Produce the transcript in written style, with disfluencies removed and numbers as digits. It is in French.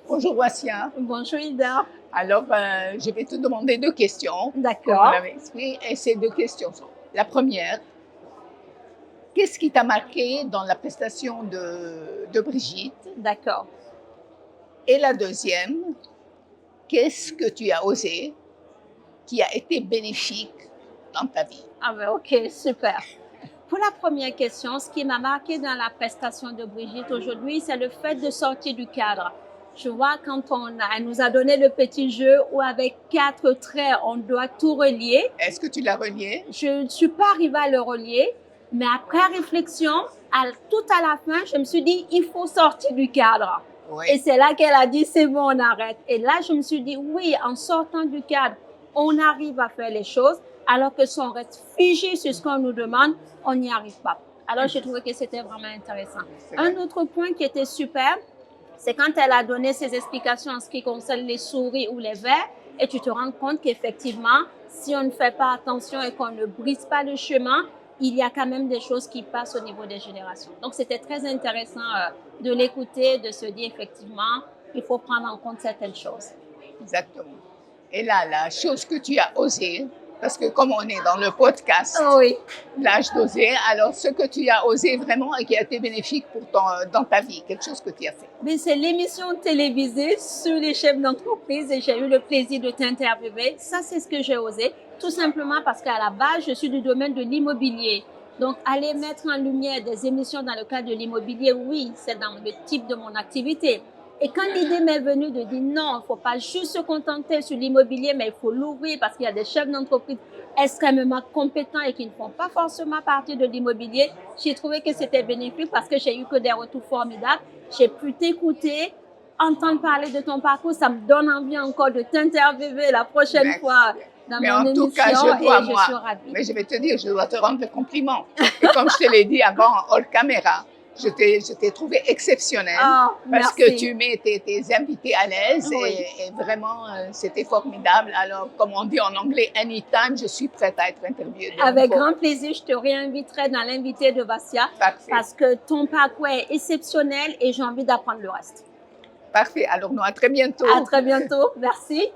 Bonjour Wassia. Bonjour Ida. Alors, je vais te demander deux questions, comme on D'accord, l'avait expliqué, et ces deux questions sont: la première, qu'est-ce qui t'a marqué dans la prestation de Brigitte? d'accord. Et la deuxième, qu'est-ce que tu as osé qui a été bénéfique dans ta vie? Ah ben ok, super. Pour la première question, ce qui m'a marqué dans la prestation de Brigitte aujourd'hui, c'est le fait de sortir du cadre. Je vois quand elle nous a donné le petit jeu où avec 4 traits, on doit tout relier. Est-ce que tu l'as relié? Je ne suis pas arrivée à le relier, mais après réflexion, tout à la fin, je me suis dit, il faut sortir du cadre. Oui, Et c'est là qu'elle a dit, c'est bon, on arrête. Et là, je me suis dit, oui, en sortant du cadre, on arrive à faire les choses, alors que si on reste figé sur ce qu'on nous demande, on n'y arrive pas. Alors, j'ai trouvé que c'était vraiment intéressant. c'est Un vrai. autre point qui était super, c'est quand elle a donné ses explications en ce qui concerne les souris ou les vers, et tu te rends compte qu'effectivement, si on ne fait pas attention et qu'on ne brise pas le chemin, il y a quand même des choses qui passent au niveau des générations. Donc, c'était très intéressant de l'écouter, de se dire effectivement, il faut prendre en compte certaines choses. Exactement. Et là, la chose que tu as osé, parce que comme on est dans le podcast, Oui, l'âge d'oser, alors ce que tu as osé vraiment et qui a été bénéfique dans ta vie, quelque chose que tu as fait. mais c'est l'émission télévisée sur les chefs d'entreprise et j'ai eu le plaisir de t'interviewer. Ça, c'est ce que j'ai osé, tout simplement parce qu'à la base, je suis du domaine de l'immobilier. Donc, aller mettre en lumière des émissions dans le cadre de l'immobilier, oui, c'est dans le type de mon activité. Et quand l'idée m'est venue de dire non, il ne faut pas juste se contenter sur l'immobilier, mais il faut l'ouvrir parce qu'il y a des chefs d'entreprise extrêmement compétents et qui ne font pas forcément partie de l'immobilier, j'ai trouvé que c'était bénéfique parce que j'ai eu que des retours formidables. J'ai pu t'écouter, entendre parler de ton parcours. Ça me donne envie encore de t'interviewer la prochaine Merci. fois dans Mais mon en tout cas, émission et je suis ravie. mais je vais te dire, je dois te rendre le compliment. Et comme je te l'ai dit avant, hors caméra, je t'ai trouvé exceptionnelle Ah, parce que merci. tu mets tes invités à l'aise Oui. et vraiment, c'était formidable. Alors, comme on dit en anglais, anytime, je suis prête à être interviewée de Avec nouveau. grand plaisir, je te réinviterai dans l'invité de Vassia Parfait. parce que ton parcours est exceptionnel et j'ai envie d'apprendre le reste. Parfait. Alors, nous, à très bientôt. À très bientôt. Merci.